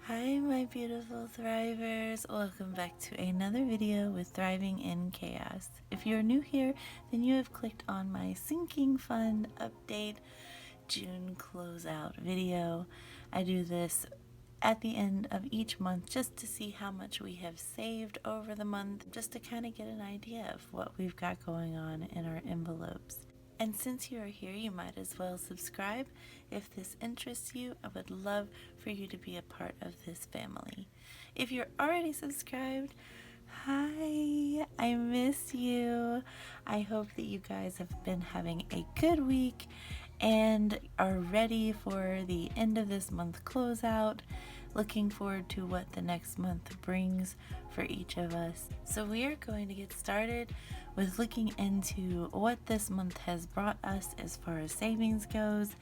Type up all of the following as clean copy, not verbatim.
Hi my beautiful thrivers, welcome back to another video with Thriving in Chaos. If you're new here, then you have clicked on my Sinking Fund Update June closeout video. I do this at the end of each month just to see how much we have saved over the month, just to kind of get an idea of what we've got going on in our envelopes. And since you are here, you might as well subscribe. If this interests you, I would love for you to be a part of this family. If you're already subscribed, hi, I miss you. I hope that you guys have been having a good week and are ready for the end of this month closeout. Looking forward to what the next month brings for each of us. So we are going to get started with looking into what this month has brought us as far as savings goes,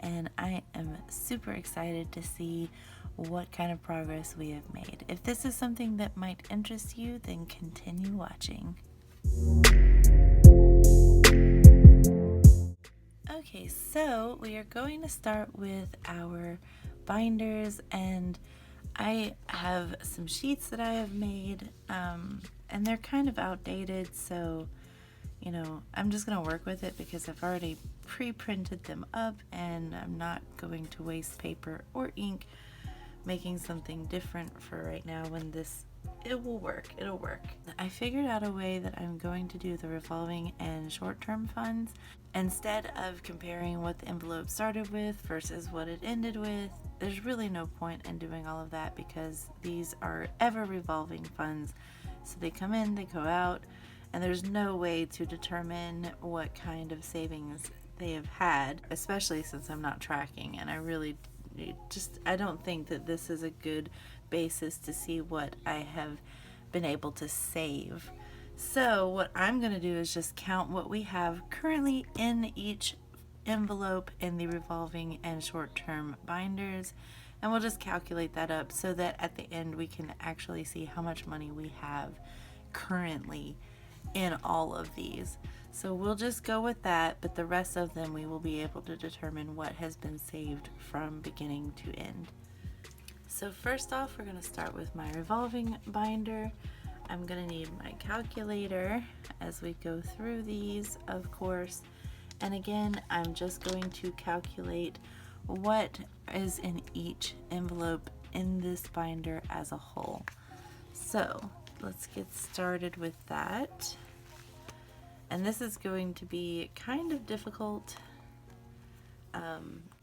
and I am super excited to see what kind of progress we have made. If this is something that might interest you, then continue watching. Okay, so we are going to start with our binders, and I have some sheets that I have made, and they're kind of outdated, so I'm just going to work with it because I've already pre-printed them up and I'm not going to waste paper or ink making something different for right now when it'll work. I figured out a way that I'm going to do the revolving and short-term funds. Instead of comparing what the envelope started with versus what it ended with, there's really no point in doing all of that because these are ever revolving funds. So they come in, they go out, and there's no way to determine what kind of savings they have had, especially since I'm not tracking, and I don't think that this is a good basis to see what I have been able to save. So what I'm going to do is just count what we have currently in each envelope in the revolving and short-term binders, and we'll just calculate that up so that at the end we can actually see how much money we have currently in all of these. So we'll just go with that, but the rest of them we will be able to determine what has been saved from beginning to end. So first off, we're going to start with my revolving binder. I'm going to need my calculator as we go through these, of course. And again, I'm just going to calculate what is in each envelope in this binder as a whole. So let's get started with that. And this is going to be kind of difficult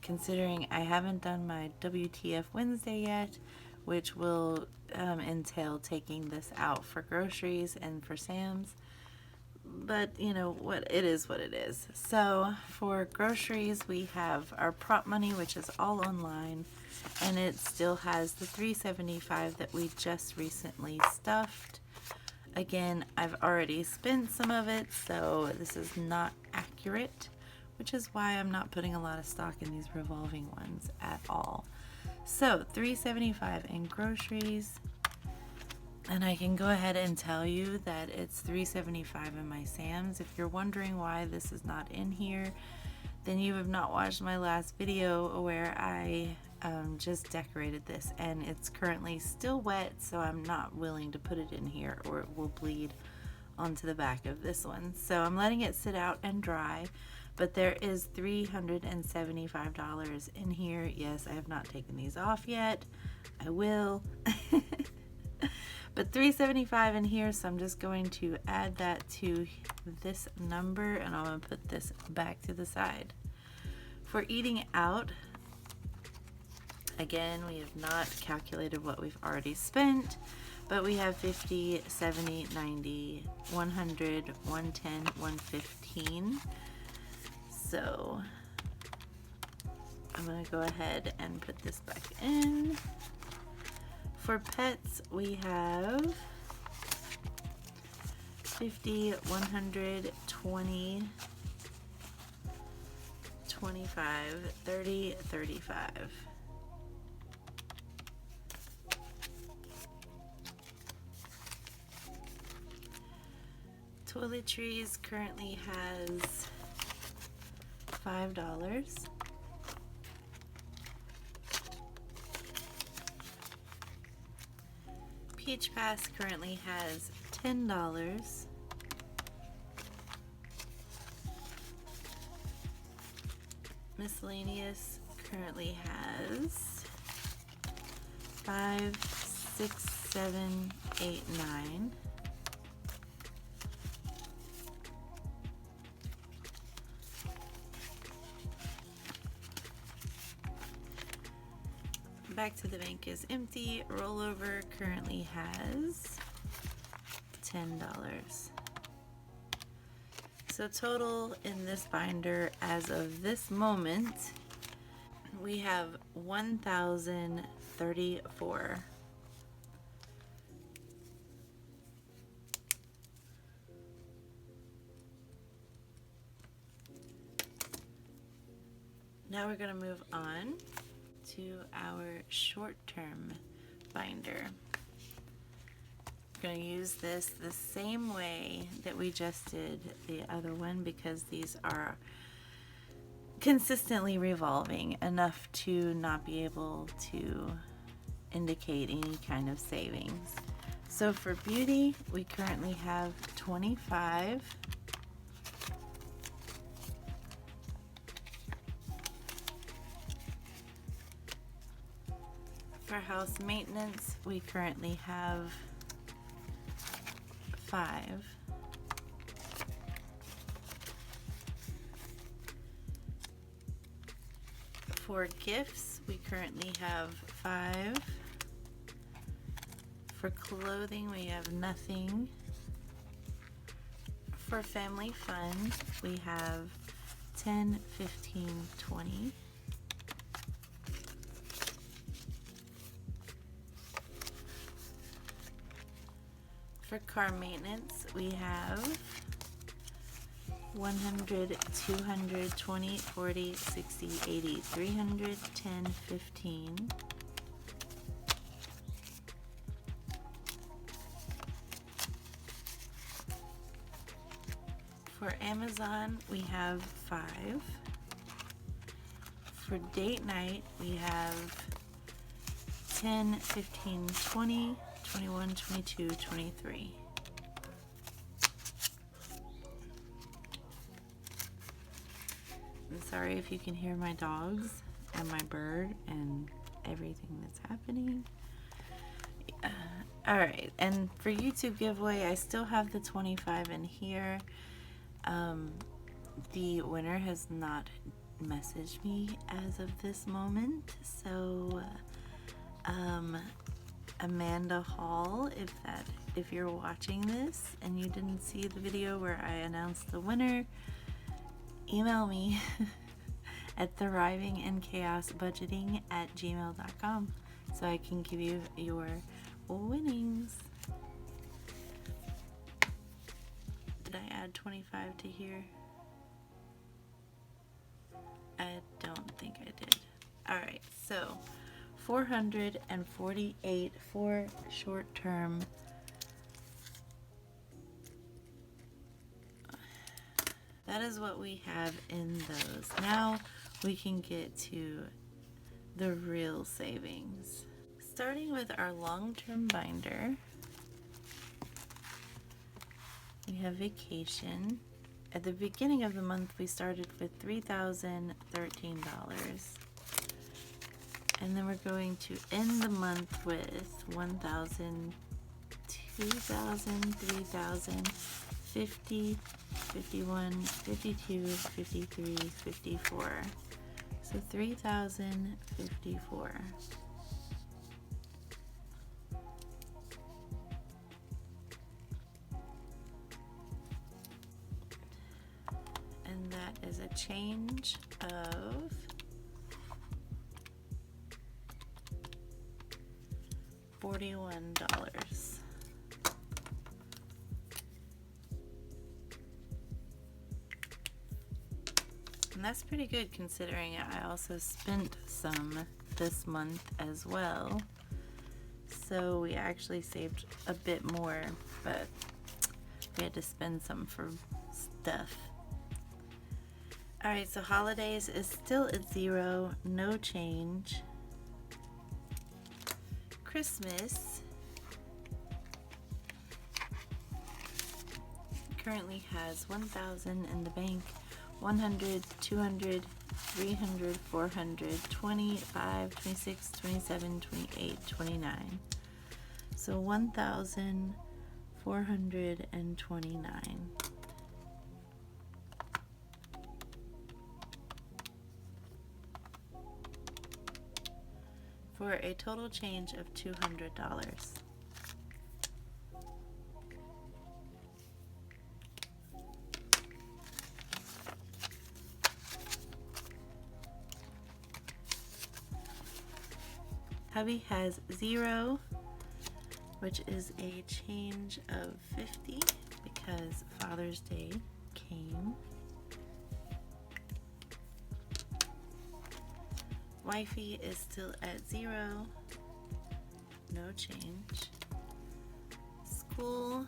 considering I haven't done my WTF Wednesday yet, which will entail taking this out for groceries and for Sam's. But what, it is what it is. So for groceries, we have our prop money, which is all online, and it still has the $3.75 that we just recently stuffed. Again, I've already spent some of it, so this is not accurate, which is why I'm not putting a lot of stock in these revolving ones at all. So $3.75 in groceries, and I can go ahead and tell you that it's $3.75 in my Sam's. If you're wondering why this is not in here, then you have not watched my last video where I just decorated this, and it's currently still wet, so I'm not willing to put it in here or it will bleed onto the back of this one. So I'm letting it sit out and dry, but there is $375 in here. Yes, I have not taken these off yet. I will. But $3.75 in here, so I'm just going to add that to this number, and I'm going to put this back to the side. For eating out, again, we have not calculated what we've already spent, but we have 50, 70, 90, 100, 110, 115. So I'm going to go ahead and put this back in. For pets, we have 50, 100, 20, 25, 30, 35. Toiletries currently has $5. Peach Pass currently has $10. Miscellaneous currently has 5, 6, 7, 8, 9. Back to the bank is empty. Rollover currently has $10. So total in this binder as of this moment, we have 1,034. Now we're going to move on to our short-term binder. We're going to use this the same way that we just did the other one because these are consistently revolving enough to not be able to indicate any kind of savings. So for beauty, we currently have 25. For house maintenance, we currently have 5. For gifts, we currently have 5. For clothing, we have nothing. For family fun, we have 10, 15, 20. For car maintenance, we have 100, 200, 20, 40, 60, 80, 300, 10, 15. For Amazon, we have 5. For date night, we have 10, 15, 20, 21, 22, 23. I'm sorry if you can hear my dogs and my bird and everything that's happening. Alright, and for YouTube giveaway, I still have the 25 in here. The winner has not messaged me as of this moment, so Amanda Hall, if you're watching this and you didn't see the video where I announced the winner, email me at thrivinginchaosbudgeting@gmail.com so I can give you your winnings. Did I add 25 to here? I don't think I did. Alright, so 448 for short term. That is what we have in those. Now we can get to the real savings. Starting with our long-term binder, we have vacation. At the beginning of the month, we started with $3,013. And then we're going to end the month with 1,000, 2,000, 3,000, 50, 51, 52, 53, 54. So 3,054. And that is a change of $41. And that's pretty good considering I also spent some this month as well. So we actually saved a bit more, but we had to spend some for stuff. Alright, so holidays is still at 0, no change. Christmas currently has 1,000 in the bank, 100, 200, 300, 400, 25, 26, 27, 28, 29. So 1,429. For a total change of $200. Hubby has 0, which is a change of 50 because Father's Day came. Wifey is still at 0, no change. School,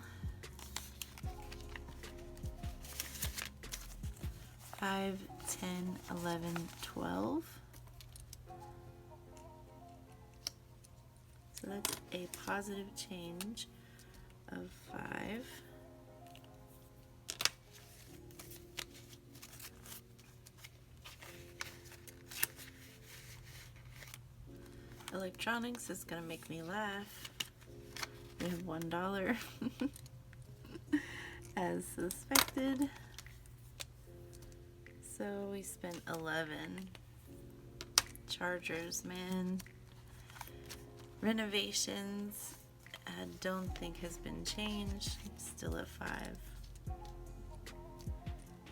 5, 10, 11, 12. So that's a positive change of 5. Electronics is gonna make me laugh. We have $1 as suspected. So we spent 11. Chargers, man. Renovations, I don't think has been changed. Still at 5.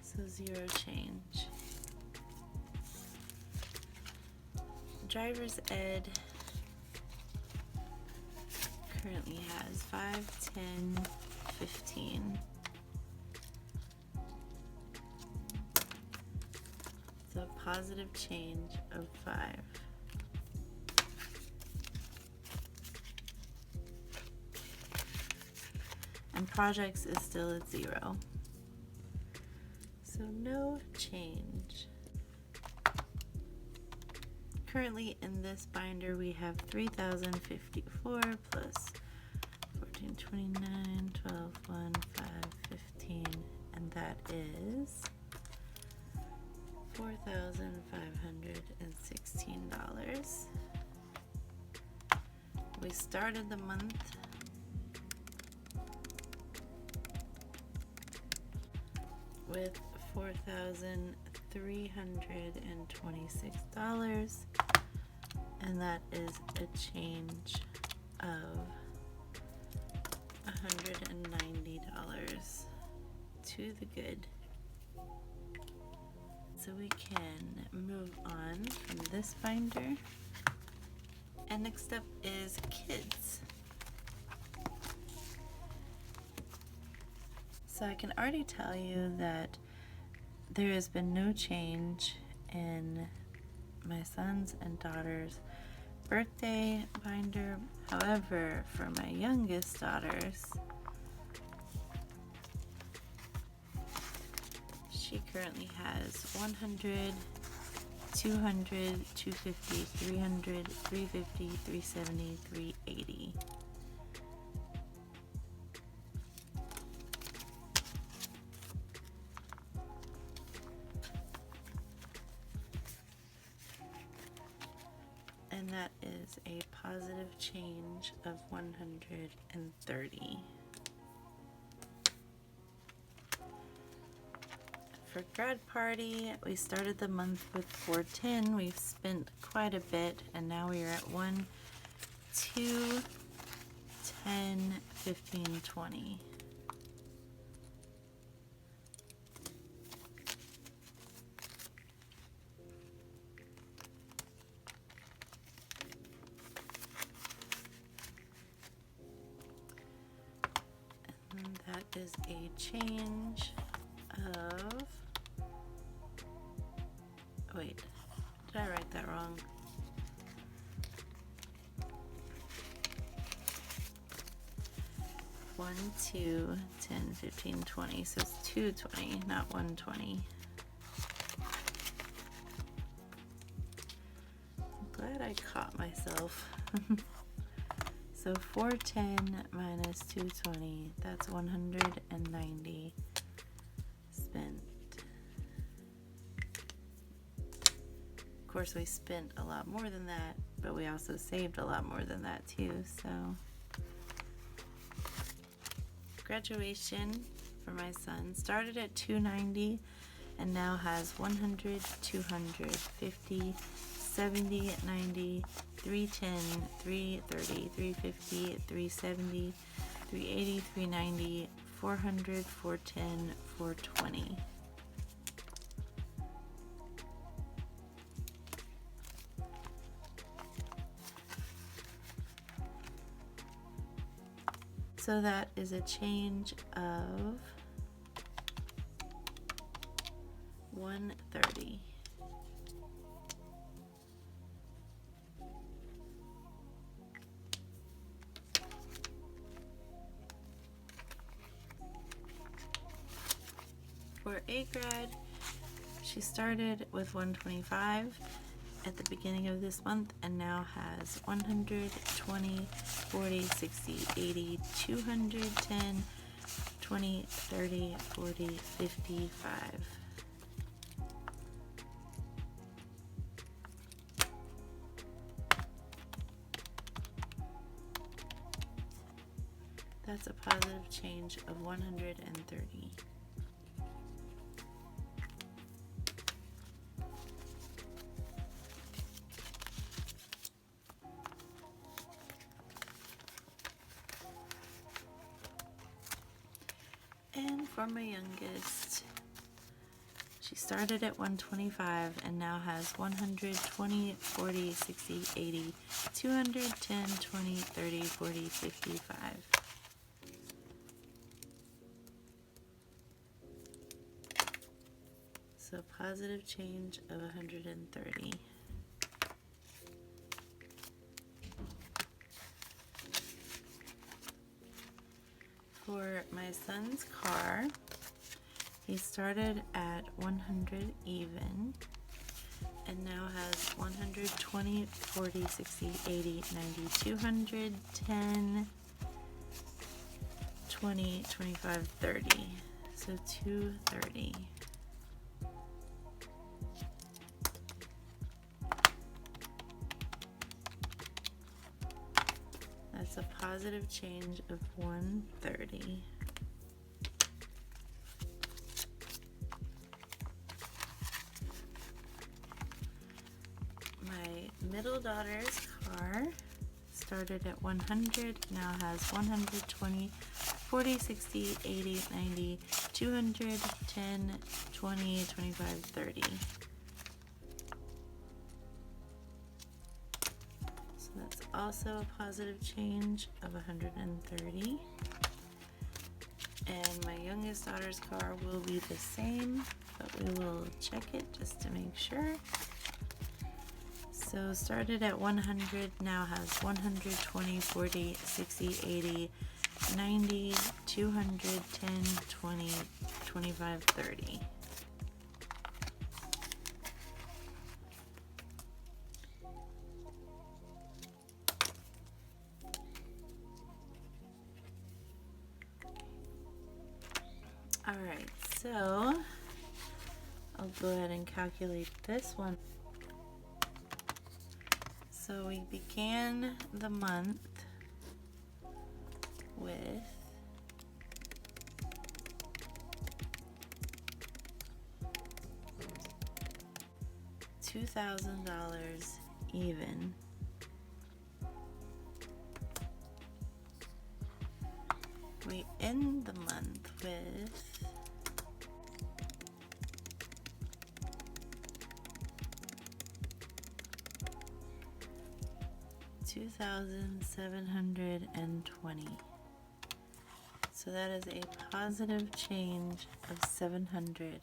So 0 change. Driver's ed currently has 5, 10, 15. So a positive change of 5. And projects is still at 0. So no change. Currently in this binder we have 3,054 plus 1429, 12, 1, 5, 15, and that is $4,516. We started the month with $4,326, and that is a change of $190 to the good. So we can move on from this binder. And next up is kids. So I can already tell you that there has been no change in my sons and daughters' birthday binder. However, for my youngest daughters, she currently has 100, 200, 250, 300, 350, 370, 380. And that is a positive change of 130. For grad party, we started the month with 410. We've spent quite a bit, and now we are at 1, 2, 10, 15, 20. And that is a change of, wait, did I write that wrong? One, 2, 10, 15, 20. So it's 220, not 120. I'm glad I caught myself. So 410 minus 220, that's 190. spent, of course we spent a lot more than that, but we also saved a lot more than that too. So graduation for my son started at $290 and now has $100, $200, $50, $70, $90, $310, $330, $350, $370, $380, $390, $400, $410, $420. So that is a change of $130. For A grad, she started with $125 at the beginning of this month and now has $100, $20, $40, $60, $80, $210, $20, $30, $40, $55. That's a positive change of $130. And for my youngest, she started at $125 and now has $100, $20, $40, $60, $80, $210, $20, $30, $40, $55. So positive change of $130. For my son's car, he started at $100 even and now has $100, $20, $40, $60, $80, $90, $210, $20, $25, $30. So $230. That's a positive change of $130. My middle daughter's car started at $100, now has $100, $20, $40, $60, $80, $90, $210, $20, $25, $30. So that's also a positive change of $130. And my youngest daughter's car will be the same, but we will check it just to make sure. So started at $100, now has $100, $20, $40, $60, $80, $90, $210, $20, $25, $30. Alright, so I'll go ahead and calculate this one. So we began the month with $2,000 even. We end the month with $2,720. So that is a positive change of $720.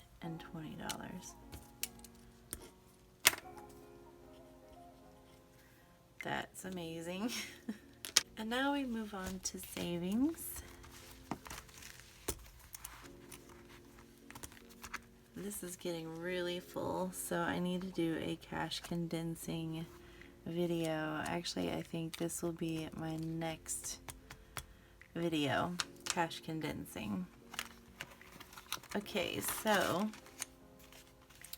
That's amazing. And now we move on to savings. This is getting really full, so I need to do a cash condensing video. Actually, I think this will be my next video, cash condensing. Okay, so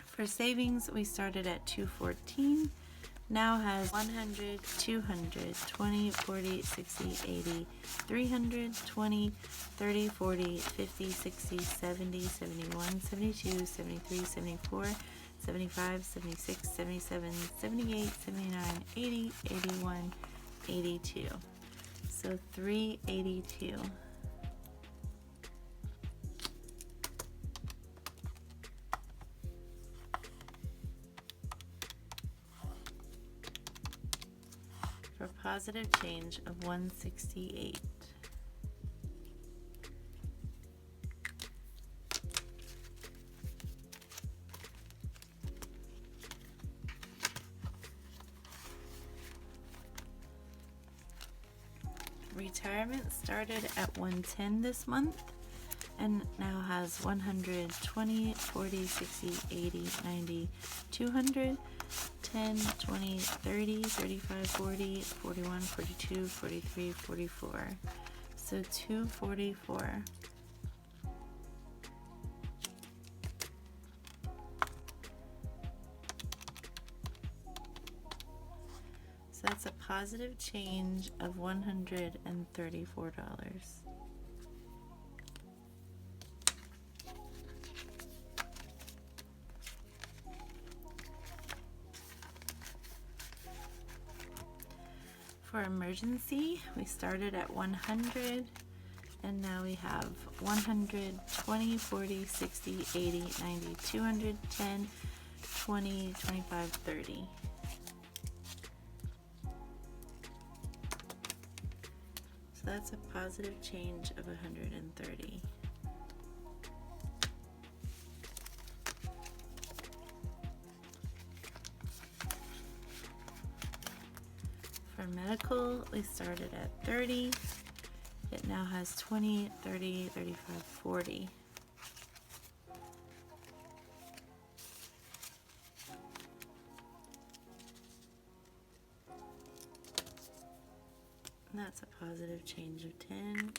for savings, we started at 214. Now has 100, 200, 20, 40, 60, 80, 300, 20, 30, 40, 50, 60, 70, 71, 72, 73, 74, 75, 76, 77, 78, 79, 80, 81, 82. So 382. For a positive change of 168. Retirement started at 110 this month and now has 100, 20, 40, 60, 80, 90, 200, 10, 20, 30, 35, 40, 41, 42, 43, 44. So 244. So that's a positive change of $134. For emergency, we started at 100 and now we have 100, 20, 40, 60, 80, 90, 200, 10, 20, 25, 30. So that's a positive change of 130. For medical, we started at 30. It now has 20, 30, 35, 40. And that's a positive change of 10.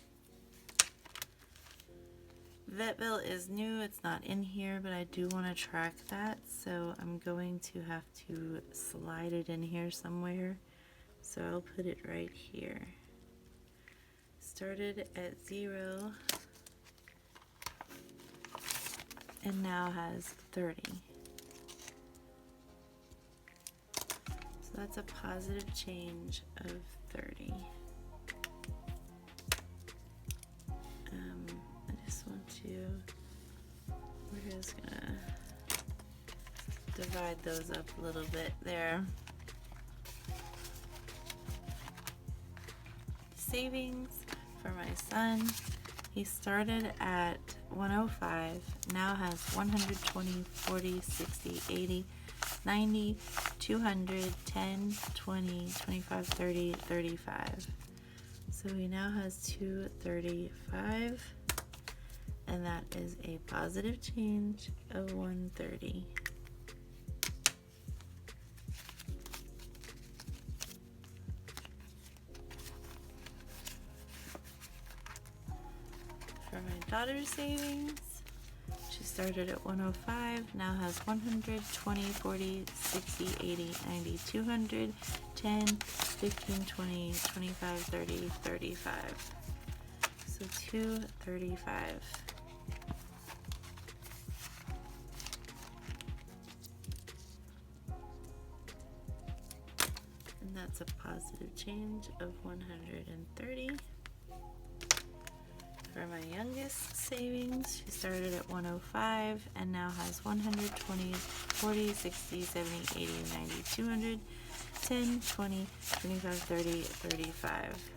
Vet bill is new, it's not in here, but I do want to track that, so I'm going to have to slide it in here somewhere. So I'll put it right here. Started at 0 and now has 30. So that's a positive change of 30. I just want to, we're just gonna divide those up a little bit there. Savings for my son, he started at 105, now has 120, 40, 60, 80, 90, 200, 10, 20, 25, 30, 35. So he now has 235, and that is a positive change of 130. For my daughter's savings, she started at 105, now has 100, 20, 40, 60, 80, 90, 200, 10, 15, 20, 25, 30, 35. So 235. And that's a positive change of 130. For my youngest savings, she started at 105 and now has 120, 40, 60, 70, 80, 90, 200, 10, 20, 25, 30, 35.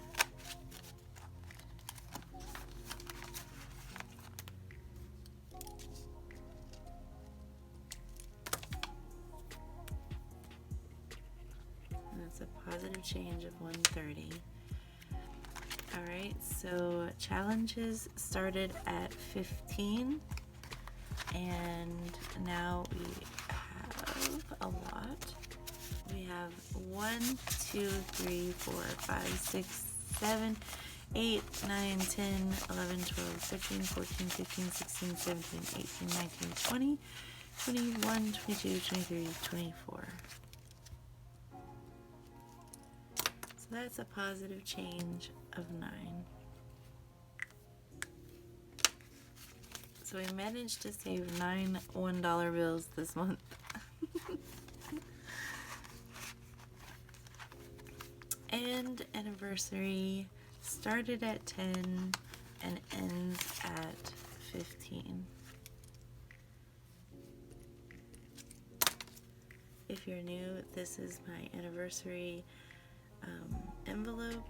And that's a positive change of 130. Alright, so challenges started at 15 and now we have a lot. We have 1, 2, 3, 4, 5, 6, 7, 8, 9, 10, 11, 12, 13, 14, 15, 16, 17, 18, 19, 20, 21, 22, 23, 24. So that's a positive change of 9. So we managed to save 9 $1 bills this month. And anniversary started at 10 and ends at 15. If you're new, this is my anniversary envelope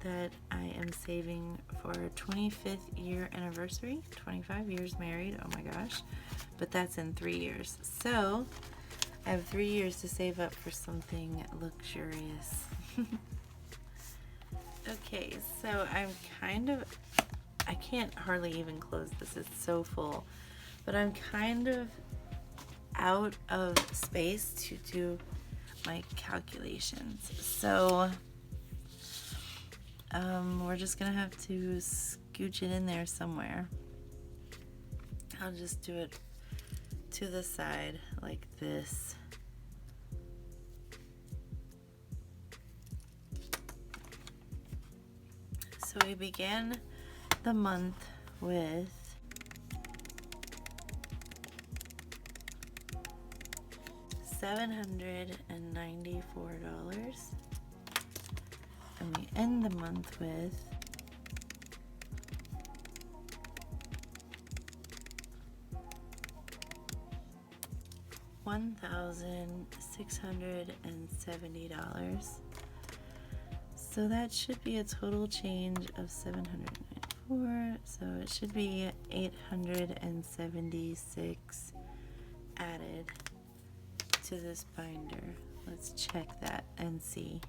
that I am saving for 25th year anniversary. 25 years married, oh my gosh, but that's in 3 years. So I have 3 years to save up for something luxurious. Okay, so I can't hardly even close this, it's so full, but I'm kind of out of space to do my calculations. So we're just gonna have to scooch it in there somewhere. I'll just do it to the side like this. So we began the month with $794, and we end the month with $1,670. So that should be a total change of $794. So it should be $876 added to this binder. Let's check that and see.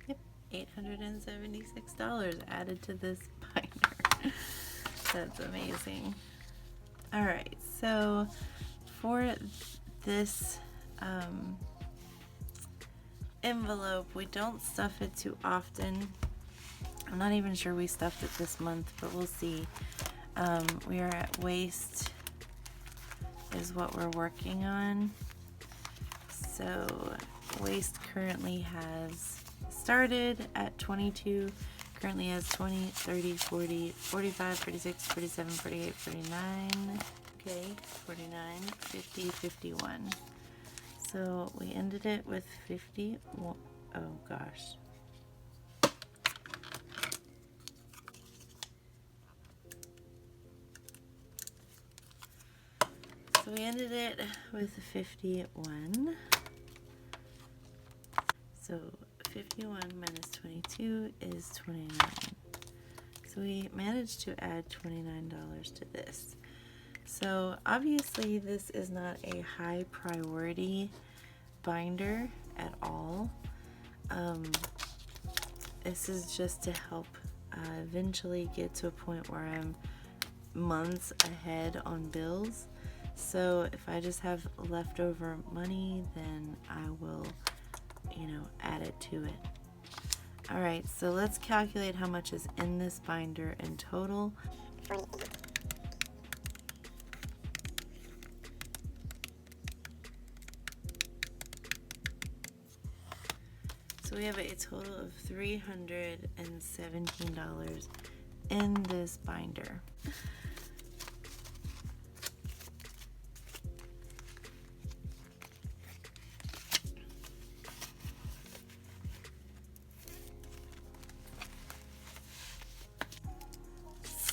Yep, $876 added to this binder. That's amazing. All right, so for this envelope, we don't stuff it too often. I'm not even sure we stuffed it this month, but we'll see. We are at waste is what we're working on. So waste currently has started at 22, currently has 20, 30, 40, 45, 46, 47, 48, 49, okay, 49, 50, 51. So we ended it with 51, oh gosh. So we ended it with 51. So 51 minus 22 is 29. So we managed to add $29 to this. So obviously this is not a high priority binder at all. This is just to help eventually get to a point where I'm months ahead on bills. So if I just have leftover money, then I will, add it to it. All right, so let's calculate how much is in this binder in total. So we have a total of $317 in this binder.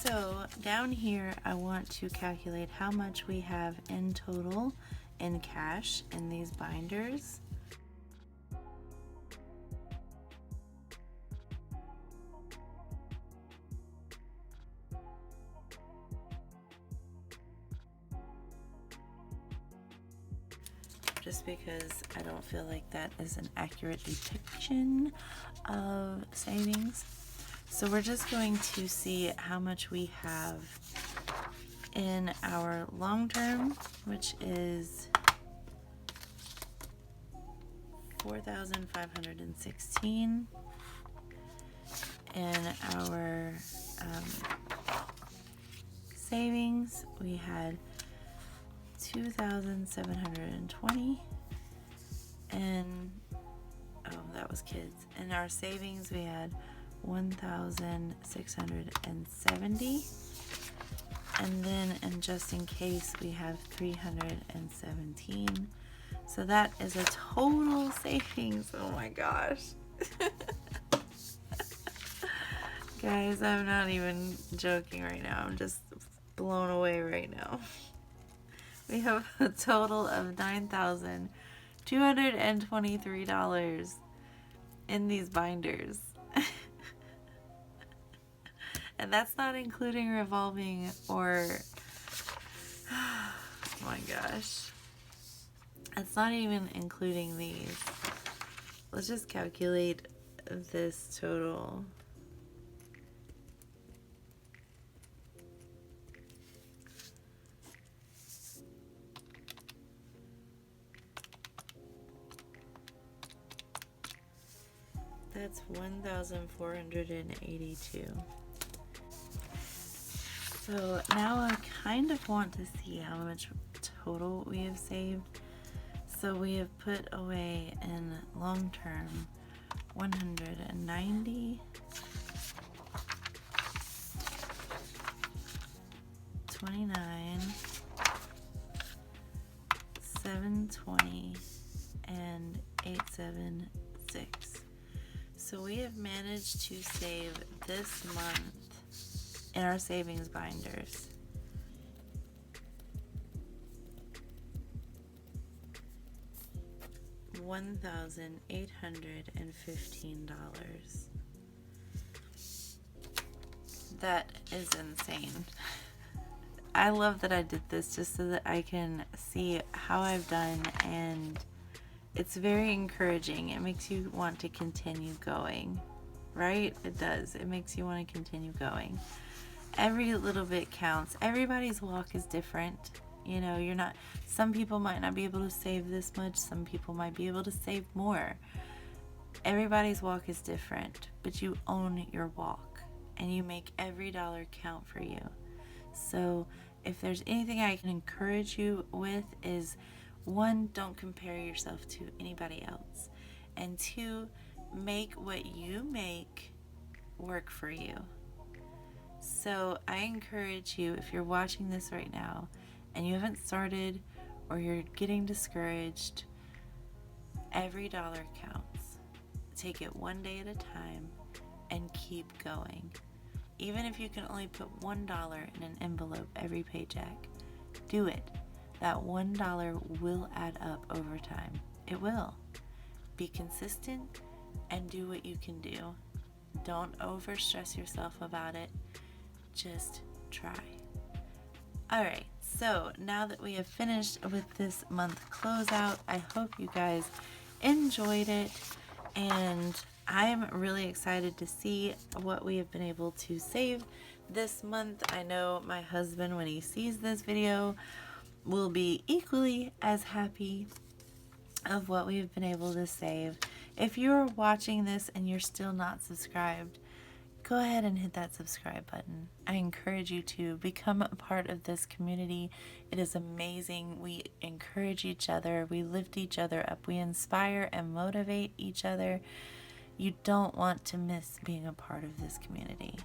So down here, I want to calculate how much we have in total in cash in these binders. Just because I don't feel like that is an accurate depiction of savings. So we're just going to see how much we have in our long term, which is 4,516. In our savings, we had 2,720. And oh, that was kids. In our savings, we had 1,670. And then in just in case, we have 317. So that is a total savings. Oh my gosh. Guys, I'm not even joking right now. I'm just blown away right now. We have a total of $9,223 in these binders. And that's not including revolving or, oh my gosh. That's not even including these. Let's just calculate this total. That's 1,482. So now I kind of want to see how much total we have saved. So we have put away in long term 190, 29, 720, and 876. So we have managed to save this month in our savings binders $1,815. That is insane. I love that I did this just so that I can see how I've done, and it's very encouraging. It makes you want to continue going, right? It does. It makes you want to continue going. Every little bit counts. Everybody's walk is different. You know, some people might not be able to save this much. Some people might be able to save more. Everybody's walk is different, but you own your walk and you make every dollar count for you. So if there's anything I can encourage you with is, one, don't compare yourself to anybody else. And two, make what you make work for you. So I encourage you, if you're watching this right now and you haven't started or you're getting discouraged, every dollar counts. Take it one day at a time and keep going. Even if you can only put $1 in an envelope every paycheck, do it. That $1 will add up over time. It will. Be consistent and do what you can do. Don't overstress yourself about it. Just try. Alright, so now that we have finished with this month closeout, I hope you guys enjoyed it, and I'm really excited to see what we have been able to save this month. I know my husband, when he sees this video, will be equally as happy of what we have been able to save. If you're watching this and you're still not subscribed, go ahead and hit that subscribe button. I encourage you to become a part of this community. It is amazing. We encourage each other. We lift each other up. We inspire and motivate each other. You don't want to miss being a part of this community.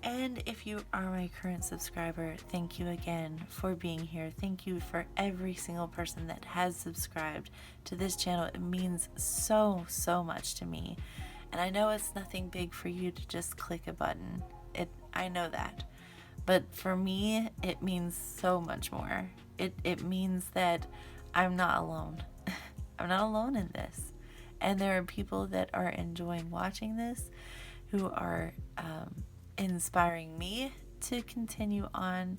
And if you are my current subscriber, thank you again for being here. Thank you for every single person that has subscribed to this channel. It means so, so much to me. And I know it's nothing big for you to just click a button. I know that. But for me, it means so much more. It means that I'm not alone. I'm not alone in this. And there are people that are enjoying watching this who are inspiring me to continue on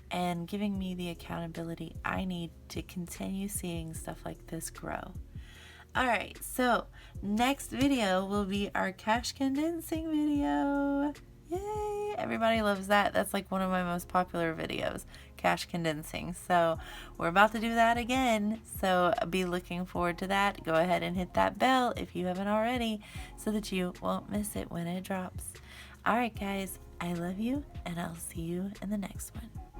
and giving me the accountability I need to continue seeing stuff like this grow. Alright, so next video will be our cash condensing video. Yay! Everybody loves that. That's like one of my most popular videos. cash condensing. So we're about to do that again. So be looking forward to that. Go ahead and hit that bell if you haven't already so that you won't miss it when it drops. All right, guys, I love you, and I'll see you in the next one.